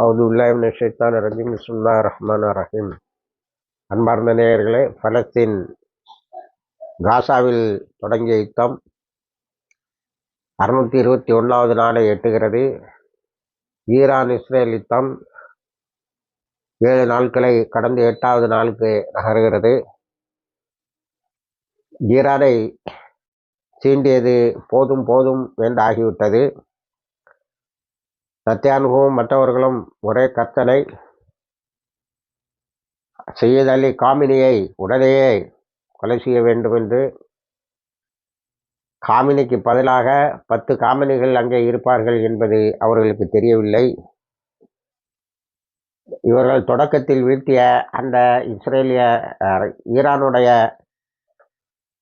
அவுதுபில்லாஹி மினஷ் ஷைத்தானிர் ரஜீம். பிஸ்மில்லாஹிர் ரஹ்மானிர் ரஹீம். அன்பார்ந்த நேயர்களே, பலஸ்தீன் காசாவில் தொடங்கிய யுத்தம் 621வது நாளை எட்டுகிறது. ஈரான் இஸ்ரேல் யுத்தம் 7 நாட்களை கடந்து 8வது நாளுக்கு நகர்கிறது. ஈரானை சீண்டியது போதும் போதும் என்று ஆகிவிட்டது. நத்தியானுகவும் மற்றவர்களும் ஒரே கர்த்தனை, சையத் அலி காமினியை உடனேயே கொலை செய்ய வேண்டும் என்று. காமினிக்கு பதிலாக 10 காமினிகள் அங்கே இருப்பார்கள் என்பது அவர்களுக்கு தெரியவில்லை. இவர்கள் தொடக்கத்தில் வீழ்த்திய அந்த ஈரானுடைய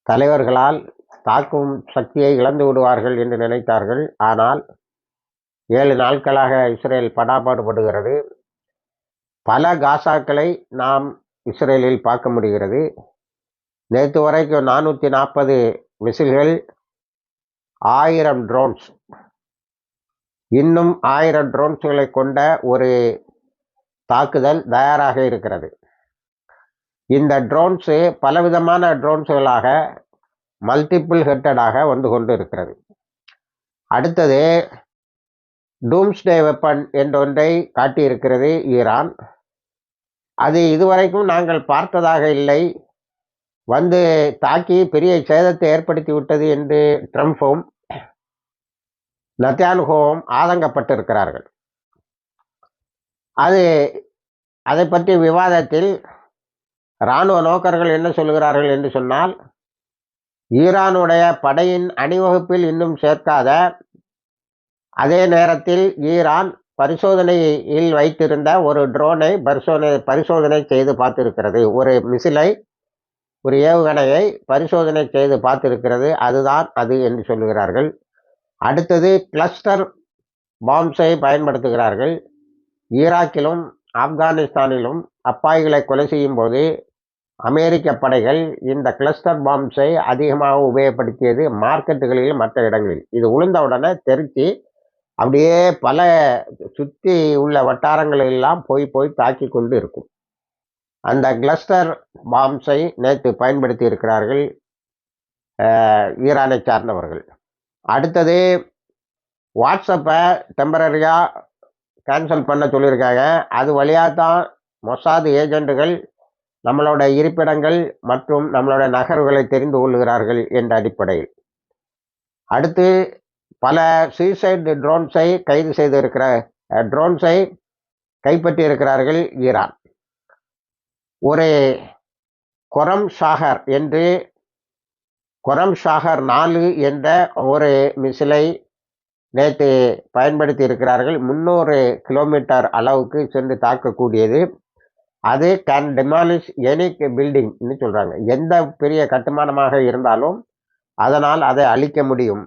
தலைவர்களால் தாக்கும் சக்தியை இழந்து விடுவார்கள் என்று நினைத்தார்கள். ஆனால் 7 நாட்களாக இஸ்ரேல் படாபாடுபடுகிறது. பல காசாக்களை நாம் இஸ்ரேலில் பார்க்க முடிகிறது. நேற்று வரைக்கும் 440 மிசில்கள், 1000 ட்ரோன்ஸ், இன்னும் 1000 ட்ரோன்ஸ்களை கொண்ட ஒரு தாக்குதல் தயாராக இருக்கிறது. இந்த ட்ரோன்ஸு பலவிதமான ட்ரோன்ஸுகளாக மல்டிபிள் ஹெட்டடாக வந்து கொண்டு இருக்கிறது. அடுத்தது டூம்ஸ்டே வெப்பன் என்றொன்றை காட்டியிருக்கிறது ஈரான். அது இதுவரைக்கும் நாங்கள் பார்த்ததாக இல்லை, வந்து தாக்கி பெரிய சேதத்தை ஏற்படுத்தி விட்டது என்று ட்ரம்ப்பும் நத்தியானுகவும் ஆதங்கப்பட்டிருக்கிறார்கள். அதை பற்றி விவாதத்தில் இராணுவ நோக்கர்கள் என்ன சொல்கிறார்கள் என்று சொன்னால், ஈரானுடைய படையின் அணிவகுப்பில் இன்னும் சேர்க்காத, அதே நேரத்தில் ஈரான் பரிசோதனையில் வைத்திருந்த ஒரு ட்ரோனை பரிசோதனை செய்து பார்த்திருக்கிறது. ஒரு மிசிலை, ஒரு ஏவுகணையை பரிசோதனை செய்து பார்த்திருக்கிறது. அதுதான் அது என்று சொல்லுகிறார்கள். அடுத்தது கிளஸ்டர் பாம்ஸை பயன்படுத்துகிறார்கள். ஈராக்கிலும் ஆப்கானிஸ்தானிலும் அப்பாய்களை கொலை செய்யும் போது அமெரிக்க படைகள் இந்த கிளஸ்டர் பாம்ஸை அதிகமாக உபயோகப்படுத்தியது மார்க்கெட்டுகளில், மற்ற இடங்களில். இது உளுந்தவுடனே தெரித்து அப்படியே பல சுற்றி உள்ள வட்டாரங்களெல்லாம் போய் தாக்கி கொண்டு இருக்கும். அந்த கிளஸ்டர் பாம்ஸை நேற்று பயன்படுத்தி இருக்கிறார்கள் ஈரானை சார்ந்தவர்கள். அடுத்தது வாட்ஸ்அப்பை டெம்பரரியாக கேன்சல் பண்ண சொல்லியிருக்காங்க. அது வழியாக தான் மொசாத் ஏஜெண்டுகள் நம்மளோட இருப்பிடங்கள் மற்றும் நம்மளோட நகர்வுகளை தெரிந்து கொள்ளுகிறார்கள் என்ற அடிப்படையில். அடுத்து பல சூசைட் ட்ரோன்ஸை ட்ரோன்ஸை கைப்பற்றி இருக்கிறார்கள் ஈரான். ஒரு கொரம் ஷாகர் 4 என்ற ஒரு மிசிலை நேற்று பயன்படுத்தி இருக்கிறார்கள். 300 கிலோமீட்டர் அளவுக்கு சென்று தாக்கக்கூடியது. அது கேன் டெமாலிஷ் எனி பில்டிங்னு சொல்கிறாங்க. எந்த பெரிய கட்டுமானமாக இருந்தாலும் அதனால் அதை அழிக்க முடியும்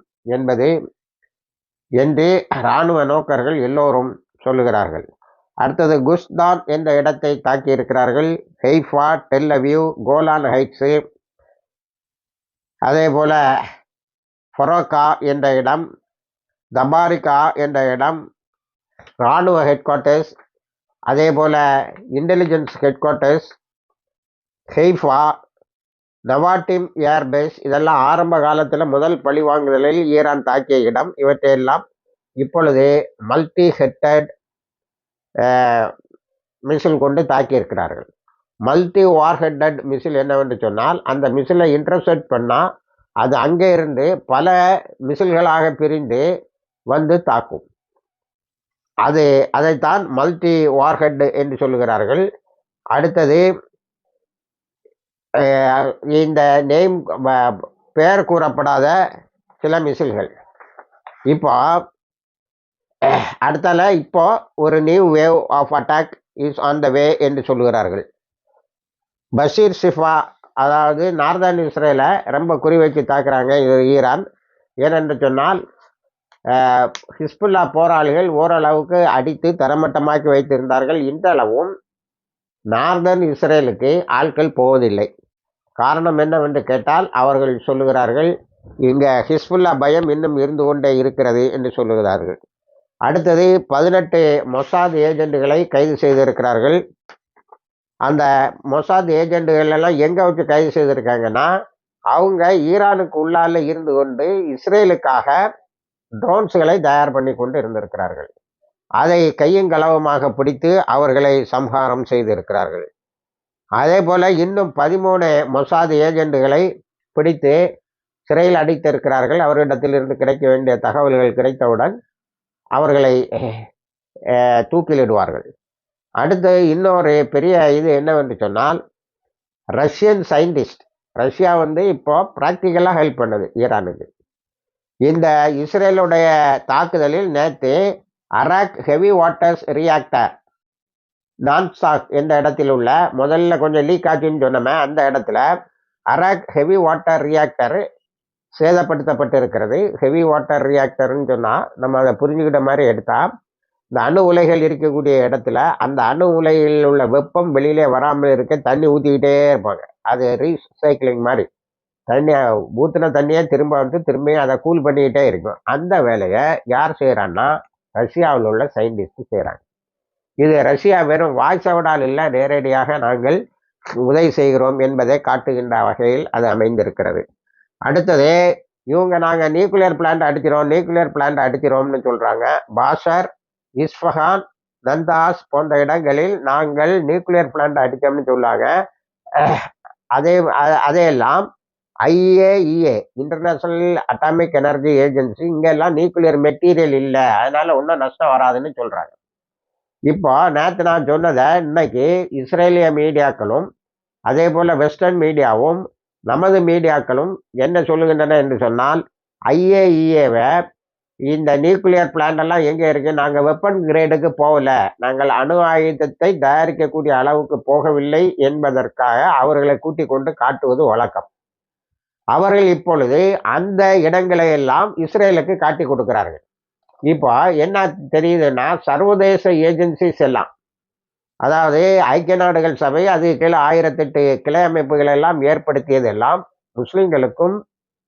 என்று இராணுவ நோக்கர்கள் எல்லோரும் சொல்லுகிறார்கள். அடுத்தது குஸ்தான் என்ற இடத்தை தாக்கி இருக்கிறார்கள். ஹெய்ஃபா, டெல் அவீவ், கோலான் ஹைட்ஸு, அதே போல ஃபொரோக்கா என்ற இடம், தபாரிகா என்ற இடம், இராணுவ ஹெட் குவார்ட்டர்ஸ், அதே போல இன்டெலிஜென்ஸ் ஹெட் குவார்ட்டர்ஸ், ஹெய்ஃபா, நவாட்டிம் ஏர்பேஸ், இதெல்லாம் ஆரம்ப காலத்தில் முதல் பழிவாங்குதலில் ஈரான் தாக்கிய இடம். இவற்றையெல்லாம் இப்பொழுது மல்டி ஹெட்டட் மிசில் கொண்டு தாக்கியிருக்கிறார்கள். மல்டி வார்ஹெட்டட் மிசில் என்னவென்று சொன்னால், அந்த மிசிலை இன்டர்செப்ட் பண்ணால் அது அங்கே இருந்து பல மிசில்களாக பிரிந்து வந்து தாக்கும். அதைத்தான் மல்டி வார்ஹெட் என்று சொல்லுகிறார்கள். அடுத்தது இந்த பெயர் கூறப்படாத சில மிசில்கள். இப்போ ஒரு new wave of attack is on the way என்று சொல்லுகிறார்கள். பஷீர் ஷிஃபா, அதாவது நார்தர்ன் இஸ்ரேலை ரொம்ப குறிவைத்து தாக்குறாங்க ஈரான். ஏனென்று சொன்னால், ஹிஸ்புல்லா போராளிகள் ஓரளவுக்கு அடித்து தரமட்டமாக்கி வைத்திருந்தார்கள். இன்றளவும் நார்தர்ன் இஸ்ரேலுக்கு ஆட்கள் போவதில்லை. காரணம் என்னவென்று கேட்டால், அவர்கள் சொல்லுகிறார்கள், இங்கே ஹிஸ்புல்லா பயம் இன்னும் இருந்து கொண்டே இருக்கிறது என்று சொல்லுகிறார்கள். அடுத்தது 18 மொசாத் ஏஜென்ட்டுகளை கைது செய்திருக்கிறார்கள். அந்த மொசாத் ஏஜென்ட்டுகள் எல்லாம் எங்கே வச்சு கைது செய்திருக்காங்கன்னா, அவங்க ஈரானுக்கு உள்ளால இருந்து கொண்டு இஸ்ரேலுக்காக ட்ரோன்ஸுகளை தயார் பண்ணி கொண்டு இருந்திருக்கிறார்கள். அதை கையும் களவுமாக பிடித்து அவர்களை சம்ஹாரம் செய்திருக்கிறார்கள். அதே போல் இன்னும் 13 மொசாத் ஏஜென்ட்டுகளை பிடித்து சிறையில் அடைத்திருக்கிறார்கள். அவர்களிடத்திலிருந்து கிடைக்க வேண்டிய தகவல்கள் கிடைத்தவுடன் அவர்களை தூக்கிலிடுவார்கள். அடுத்து இன்னொரு பெரிய இது என்னவென்று சொன்னால், ரஷ்யன் சயின்டிஸ்ட், ரஷ்யா இப்போ ப்ராக்டிக்கலாக ஹெல்ப் பண்ணுது ஈரானுக்கு. இந்த இஸ்ரேலுடைய தாக்குதலில் நேற்று அராக் ஹெவி வாட்டர்ஸ் ரியாக்டர் நான்சாக் என்ற இடத்தில் உள்ள, முதல்ல கொஞ்சம் லீக் ஆச்சுன்னு சொன்னோமே, அந்த இடத்துல அராக் ஹெவி வாட்டர் ரியாக்டர் சேதப்படுத்தப்பட்டு இருக்கிறது. ஹெவி வாட்டர் ரியாக்டர்னு சொன்னால் நம்ம அதை புரிஞ்சுக்கிட்ட மாதிரி எடுத்தால், இந்த அணு உலைகள் இருக்கக்கூடிய இடத்துல அந்த அணு உலையில் உள்ள வெப்பம் வெளியிலே வராமல் இருக்க தண்ணி ஊற்றிக்கிட்டே இருப்பாங்க. அது ரீசைக்கிளிங் மாதிரி, தண்ணி ஊற்றின தண்ணியே திரும்பி அதை கூல் பண்ணிக்கிட்டே இருக்கும். அந்த வேலையை யார் செய்கிறான்னா, ரஷ்யாவில் உள்ள சயின்டிஸ்ட் செய்கிறாங்க. இது ரஷ்யா வெறும் வாய்ஸவுடால் இல்லை, நேரடியாக நாங்கள் உதவி செய்கிறோம் என்பதை காட்டுகின்ற வகையில் அது அமைந்திருக்கிறது. அடுத்தது இவங்க நாங்கள் நியூக்ளியர் பிளான்ட் அடிக்கிறோம்னு சொல்கிறாங்க. பாஷர், இஸ்ஃபஹான், நந்தாஸ் போன்ற இடங்களில் நாங்கள் நியூக்ளியர் பிளான்ட் அடித்தோம்னு சொல்லாங்க. அதையெல்லாம் IAEA, international atomic energy agency, இங்கெல்லாம் நியூக்ளியர் மெட்டீரியல் இல்லை, அதனால ஒன்றும் நஷ்டம் வராதுன்னு சொல்கிறாங்க. இப்போ நேற்று நான் சொன்னதை இன்னைக்கு இஸ்ரேலிய மீடியாக்களும் அதே போல் வெஸ்டர்ன் மீடியாவும் நமது மீடியாக்களும் என்ன சொல்லுகின்றன என்று சொன்னால், IAEAவை இந்த நியூக்ளியர் பிளான்ட் எல்லாம் எங்கே இருக்குது, நாங்கள் வெப்பன் கிரேடுக்கு போகல, நாங்கள் அணு ஆயுதத்தை தயாரிக்கக்கூடிய அளவுக்கு போகவில்லை என்பதற்காக அவர்களை கூட்டிக் கொண்டு காட்டுவது வழக்கம். அவர்கள் இப்பொழுது அந்த இடங்களை எல்லாம் இஸ்ரேலுக்கு காட்டி கொடுக்கிறார்கள். இப்போ என்ன தெரியுதுன்னா, சர்வதேச ஏஜென்சிஸ் எல்லாம், அதாவது ஐக்கிய நாடுகள் சபை, அது கீழே 1008 கிளை அமைப்புகள் எல்லாம் ஏற்படுத்தியதெல்லாம் முஸ்லிம்களுக்கும்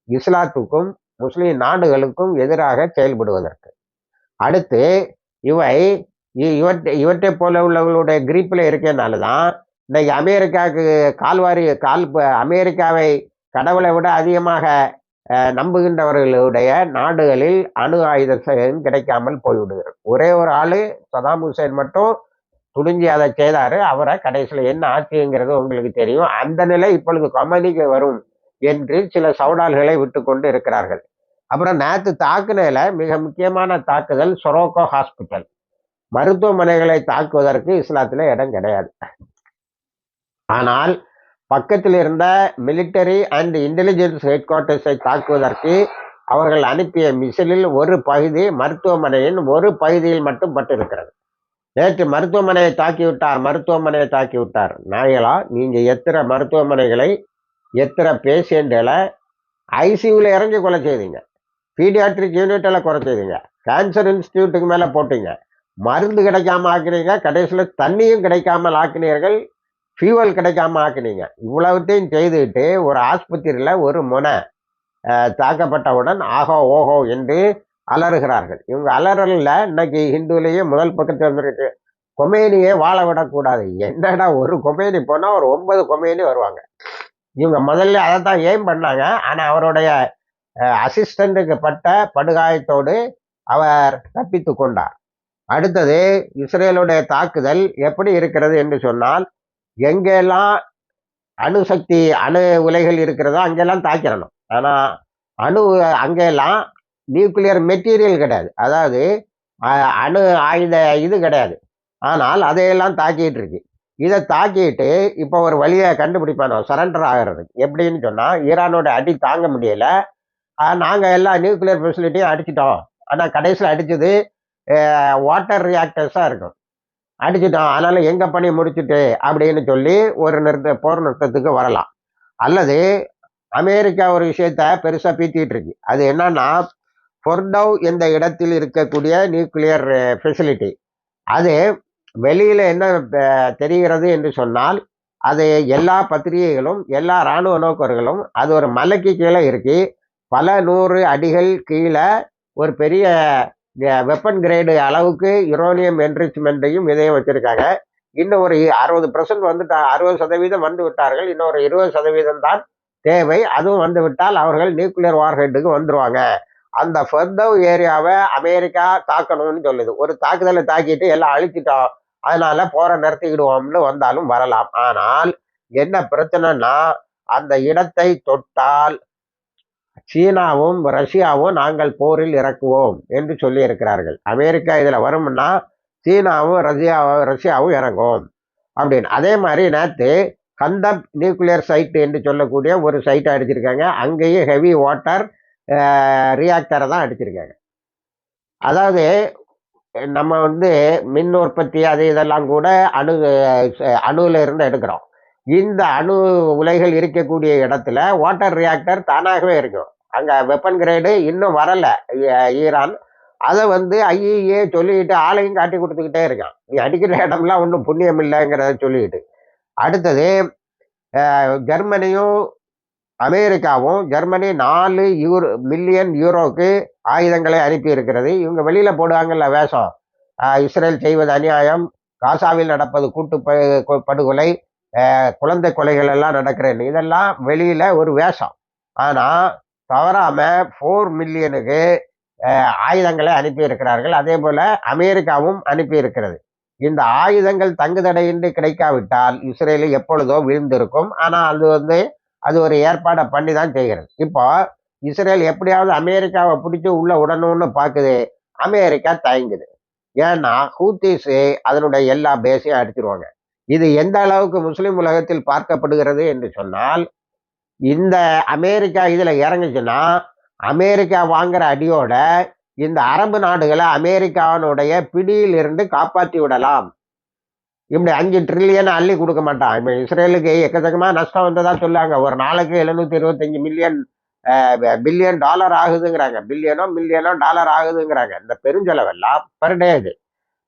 இஸ்லாத்துக்கும் முஸ்லிம் நாடுகளுக்கும் எதிராக செயல்படுவதற்கு. அடுத்து இவற்றை போல உள்ளவர்களுடைய கிரீப்பில் இருக்கனால தான் இன்னைக்கு அமெரிக்காவை கடவுளை விட அதிகமாக நம்புகின்றவர்களுடைய நாடுகளில் அணு ஆயுத கிடைக்காமல் போய்விடுகிறது. ஒரே ஒரு ஆள் சதாம் ஹுசேன் மட்டும் துணிஞ்சு அதை செய்தாரு. அவரை கடைசியில் என்ன ஆச்சுங்கிறது உங்களுக்கு தெரியும். அந்த நிலை இப்பொழுது கொமனிக்கு வரும் என்று சில சவுடால்களை விட்டு கொண்டு இருக்கிறார்கள். அப்புறம் நேற்று தாக்குதல மிக முக்கியமான தாக்குதல் சொரோக்கோ ஹாஸ்பிட்டல், மருத்துவமனைகளை தாக்குவதற்கு இஸ்லாத்தில் இடம் கிடையாது. ஆனால் பக்கத்தில் இருந்த மிலிட்டரி அண்ட் இன்டெலிஜென்ஸ் ஹெட் குவார்ட்டர்ஸை தாக்குவதற்கு அவர்கள் அனுப்பிய மிசிலில் ஒரு பகுதி மருத்துவமனையின் ஒரு பகுதியில் மட்டும் பட்டிருக்கிறது. நேற்று மருத்துவமனையை தாக்கிவிட்டார். நாயலா, நீங்கள் எத்தனை மருத்துவமனைகளை, எத்தனை பேஷண்ட்களை ICUவில் இறங்கி கொலை செய்தீங்க, பீடியாட்ரிக் யூனிட்டில் குறை செய்தீங்க, கேன்சர் இன்ஸ்டியூட்டுக்கு மேலே போட்டீங்க, மருந்து கிடைக்காம ஆக்கினீங்க, கடைசியில் தண்ணியும் கிடைக்காமல் ஆக்கினீர்கள், ஃபியூவல் கிடைக்காம ஆக்கினீங்க. இவ்வளவுத்தையும் செய்துவிட்டு ஒரு ஆஸ்பத்திரியில் ஒரு முனை தாக்கப்பட்டவுடன் ஆகோ ஓஹோ என்று அலறுகிறார்கள். இவங்க அலறலில் இன்னைக்கு ஹிந்துவிலேயே முதல் பக்கத்தில் வந்துருக்கு, கொமேனியே வாழ விடக்கூடாது. என்னடா, ஒரு கொமேனி போனால் ஒரு 9 கொமேனி வருவாங்க. இவங்க முதல்ல அதை தான் எய்ம் பண்ணாங்க. ஆனால் அவருடைய அசிஸ்டண்ட்டுக்கு பட்ட படுகாயத்தோடு அவர் தப்பித்து கொண்டார். அடுத்தது இஸ்ரேலுடைய தாக்குதல் எப்படி இருக்கிறது என்று சொன்னால், எங்கெல்லாம் அணு உலைகள் இருக்கிறதோ அங்கெல்லாம் தாக்கிடணும். ஆனால் அங்கெல்லாம் நியூக்ளியர் மெட்டீரியல் கிடையாது, அதாவது அணு ஆயுத இது கிடையாது. ஆனால் அதையெல்லாம் தாக்கிட்டு இருக்கு. இதை தாக்கிட்டு இப்போ ஒரு வழியை கண்டுபிடிப்பானோ சரண்டர் ஆகிறதுக்கு. எப்படின்னு சொன்னால், ஈரானோட அடி தாங்க முடியல, நாங்கள் எல்லா நியூக்ளியர் ஃபெசிலிட்டியும் அடிச்சிட்டோம், ஆனால் கடைசியில் அடித்தது வாட்டர் ரியாக்டர்ஸாக இருக்கும், அடிச்சிட்டோம், அதனால் எங்கள் பணி முடிச்சுட்டு அப்படின்னு சொல்லி ஒரு போர் நிறுத்தத்துக்கு வரலாம். அல்லது அமெரிக்கா ஒரு விஷயத்த பெருசாக பீத்திட்டு இருக்கு. அது என்னன்னா, ஃபொர்டவ் என்ற இடத்தில் இருக்கக்கூடிய நியூக்ளியர் ஃபெசிலிட்டி, அது வெளியில் என்ன தெரிகிறது என்று சொன்னால், அது எல்லா பத்திரிகைகளும் எல்லா இராணுவ நோக்கர்களும் அது ஒரு மலைக்கு கீழே இருக்கு, பல 100 அடிகள் கீழே ஒரு பெரிய வெப்பன் கிரேடு அளவுக்கு யுரேனியம் என்ரிச்மெண்ட்டையும் இதையும் வச்சிருக்காங்க. இன்னும் ஒரு 60% வந்துட்டா 60% வந்து விட்டார்கள். இன்னொரு 20% தான் தேவை. அதுவும் வந்து விட்டால் அவர்கள் நியூக்ளியர் வார்ஹெட்டுக்கு வந்துருவாங்க. அந்த ஃபர்தவ் ஏரியாவை அமெரிக்கா தாக்கணும்னு சொல்லுது. ஒரு தாக்குதலை தாக்கிட்டு எல்லாம் அழிச்சிட்டோம், அதனால போற நிறுத்திக்கிடுவோம்னு வந்தாலும் வரலாம். ஆனால் என்ன பிரச்சனைனா, அந்த இடத்தை தொட்டால் சீனாவும் ரஷ்யாவும் நாங்கள் போரில் இறக்குவோம் என்று சொல்லி இருக்கிறார்கள். அமெரிக்கா இதுல வரும்னா சீனாவும் ரஷ்யாவும் இறங்கும் அப்படின்னு. அதே மாதிரி நேற்று கந்தப் நியூக்ளியர் சைட் என்று சொல்லக்கூடிய ஒரு சைட்டை அடிச்சிருக்காங்க. அங்கேயும் ஹெவி வாட்டர் ரியாக்டரை தான் அடிச்சிருக்காங்க. அதாவது நம்ம மின் உற்பத்தி அது இதெல்லாம் கூட அணுல இருந்து எடுக்கிறோம். இந்த அணு உலைகள் இருக்கக்கூடிய இடத்துல வாட்டர் ரியாக்டர் தானாகவே இருக்கும். அங்க வெப்பன் கிரேடு இன்னும் வரல ஈரான். அதை ஐஏஏ சொல்லிட்டு ஆளையும் காட்டி கொடுத்துக்கிட்டே இருக்கான். நீ அடிக்கிற இடம்லாம் ஒன்றும் புண்ணியம் இல்லைங்கிறத சொல்லிட்டு. அடுத்தது ஜெர்மனியும் அமெரிக்காவும் ஜெர்மனி 4 மில்லியன் யூரோக்கு ஆயுதங்களை அனுப்பி இருக்கிறது. இவங்க வெளியில போடுவாங்கல்ல வேஷம், இஸ்ரேல் செய்வது அநியாயம், காசாவில் நடப்பது கூட்டு படுகொலை, குழந்தை கொலைகள் எல்லாம் நடக்கிறேன்னு, இதெல்லாம் வெளியில ஒரு வேஷம். ஆனா தவறாம 4 மில்லியனுக்கு ஆயுதங்களை அனுப்பி இருக்கிறார்கள். அதே போல அமெரிக்காவும் அனுப்பி இருக்கிறது. இந்த ஆயுதங்கள் தங்குதடையின்றி கிடைக்காவிட்டால் இஸ்ரேல் எப்பொழுதோ விழுந்திருக்கும். ஆனா அது ஒரு ஏற்பாடை பண்ணி தான் செய்கிறது. இப்போ இஸ்ரேல் எப்படியாவது அமெரிக்காவை பிடிச்சி உள்ள விடணும்னு பார்க்குது. அமெரிக்கா தயங்குது. ஏன்னா ஹூத்திஸ் அதனுடைய எல்லா பேஸையும் அடிச்சிருவாங்க. இது எந்த அளவுக்கு முஸ்லிம் உலகத்தில் பார்க்கப்படுகிறது என்று சொன்னால், இந்த அமெரிக்கா இதுல இறங்குச்சுன்னா அமெரிக்கா வாங்குற அடியோட இந்த அரபு நாடுகளை அமெரிக்காவினுடைய பிடியில் இருந்து காப்பாற்றி விடலாம். இப்படி 5 ட்ரில்லியன் அள்ளி கொடுக்க மாட்டான். இப்ப இஸ்ரேலுக்கு எக்கச்சக்கமா நஷ்டம் வந்ததா சொல்லாங்க. ஒரு நாளைக்கு 725 பில்லியன் டாலர் ஆகுதுங்கிறாங்க. மில்லியனோ டாலர் ஆகுதுங்கிறாங்க. இந்த பெருஞ்செலவெல்லாம் பர் டே இது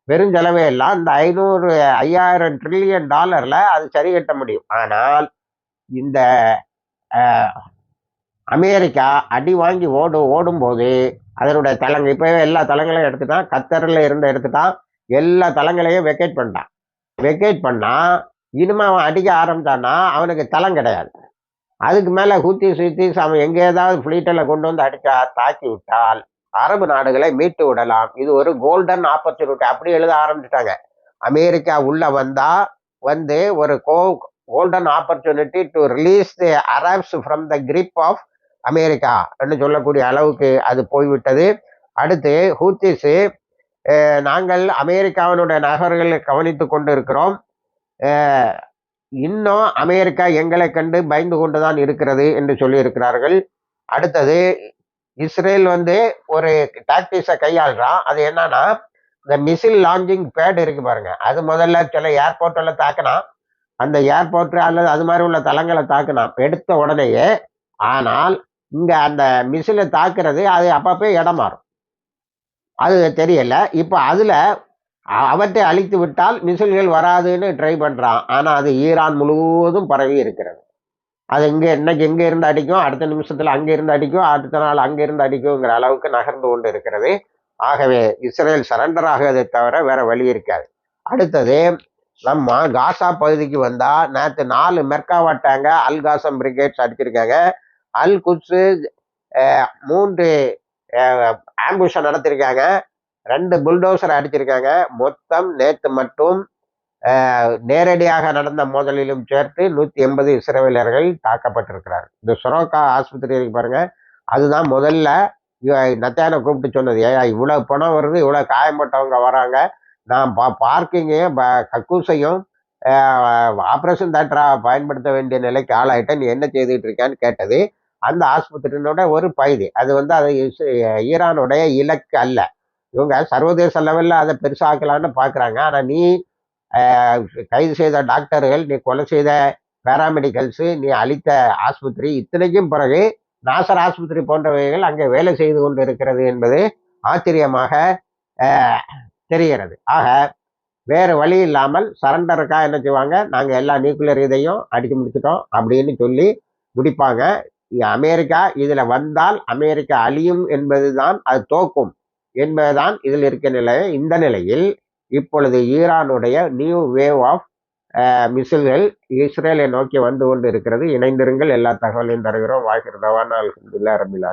பெருஞ்செலவே எல்லாம் இந்த 5000 ட்ரில்லியன் டாலர்ல அது சரி கட்ட முடியும். ஆனால் இந்த அமெரிக்கா அடி வாங்கி ஓடும்போது அதனுடைய தளங்க இப்பவே எல்லா தளங்களையும் எடுத்துட்டான். கத்தர்ல இருந்து எடுத்துட்டான். எல்லா தளங்களையும் வெக்கேட் பண்ணிட்டான். வெக்கேட் பண்ணா இனிமே அவன் அடிக்க ஆரம்பிச்சான்னா அவனுக்கு தளம் கிடையாது. அதுக்கு மேல ஹூத்திஸ் அவன் எங்க ஏதாவது ஃபிளீட்டில் கொண்டு வந்து அடிச்சா தாக்கி விட்டால் அரபு நாடுகளை மீட்டு விடலாம். இது ஒரு கோல்டன் ஆப்பர்ச்சுனிட்டி அப்படி எழுத ஆரம்பிச்சுட்டாங்க. அமெரிக்கா உள்ள வந்தா ஒரு golden opportunity to release the Arabs from the grip of America என்று சொல்லக்கூடிய அளவுக்கு அது போய்விட்டது. அடுத்து ஹூத்திஸ் நாங்கள் அமெரிக்காவினுடைய நகர்களை கவனித்து கொண்டு இருக்கிறோம். இன்னும் அமெரிக்கா எங்களை கண்டு பயந்து கொண்டுதான் இருக்கிறது என்று சொல்லி இருக்கிறார்கள். அடுத்தது இஸ்ரேல் ஒரு டாக்டிக்ஸை கையாளுறான். அது என்னன்னா, இந்த மிசில் லான்ச்சிங் பேட் இருக்கு பாருங்க, அது முதல்ல சில ஏர்போர்ட்ல தாக்கினான். அந்த ஏர்போர்ட் அல்லது அது மாதிரி உள்ள தளங்களை தாக்கினான் எடுத்த உடனேயே. ஆனால் இங்க அந்த மிசிலை தாக்குறது அது அப்பப்போ இடம் மாறும். அது தெரியல. இப்ப அதுல அவற்றை அழித்து விட்டால் மிசில்கள் வராதுன்னு ட்ரை பண்றான். ஆனா அது ஈரான் முழுவதும் பரவி இருக்கிறது. அது இன்னைக்கு எங்க இருந்து அடிக்கும், அடுத்த நிமிஷத்துல அங்க இருந்து அடிக்கும், அடுத்த நாள் அங்க இருந்து அடிக்குங்கிற அளவுக்கு நகர்ந்து கொண்டு இருக்கிறது. ஆகவே இஸ்ரேல் சரண்டர் ஆகுவதை தவிர வேற வழி இருக்காது. அடுத்தது நம்ம காசா பகுதிக்கு வந்தா நேற்று 4 மெர்காவா டேங்க அல் காசம் பிரிகேட்ஸ் அடிச்சிருக்காங்க. அல் குட்ஸு 3 ஆம்புஷை நடத்திருக்காங்க. 2 புல்டோசர் அடிச்சிருக்காங்க. மொத்தம் நேற்று மட்டும் நேரடியாக நடந்த மோதலிலும் சேர்த்து 180 இஸ்ரேலர்கள் தாக்கப்பட்டிருக்கிறார். இந்த சொரோக்கா ஆஸ்பத்திரி இருக்கு பாருங்க, அதுதான் முதல்ல நத்தான கூப்பிட்டு சொன்னது. ஏயா இவ்வளவு பணம் வருது, இவ்வளவு காயப்பட்டவங்க வராங்க, நான் பார்க்கிங்கையும் கக்கூசையும் ஆப்ரேஷன் தேட்டரா பயன்படுத்த வேண்டிய நிலைக்கு ஆளாயிட்டேன், நீ என்ன செய்துட்டு இருக்கான்னு கேட்டது. அந்த ஆஸ்பத்திரியினோட ஒரு பகுதி அது அது ஈரானுடைய இலக்கு அல்ல. இவங்க சர்வதேச லெவல்ல அதை பெருசாக்கலான்னு பாக்குறாங்க. ஆனா நீ கைது செய்த டாக்டர்கள், நீ கொலை செய்த பேராமெடிக்கல்ஸ், நீ அளித்த ஆஸ்பத்திரி, இத்தனைக்கும் பிறகு நாசர் ஆஸ்பத்திரி போன்றவைகள் அங்கே வேலை செய்து கொண்டு இருக்கிறது என்பது ஆச்சரியமாக தெரிகிறது. ஆக வேறு வழி இல்லாமல் சரண்டருக்கா என்ன செய்வாங்க, நாங்கள் எல்லா நியூக்ளியர் இதையும் அடிச்சு முடிச்சிட்டோம் அப்படின்னு சொல்லி முடிப்பாங்க. அமெரிக்கா இதுல வந்தால் அமெரிக்கா அழியும் என்பதுதான், அது தோக்கும். என்பதுதான் இதில் இருக்க நிலை. இந்த நிலையில் இப்பொழுது ஈரானுடைய நியூ வேவ் ஆஃப் மிசில்கள் இஸ்ரேலை நோக்கி வந்து கொண்டு இருக்கிறது. இணைந்திருங்கள், எல்லா தகவலையும் தருகிறோம். வாய்க்கிறதவான் அல்ஹம்துலில்லாஹ் ரபில் ஆலமீன்.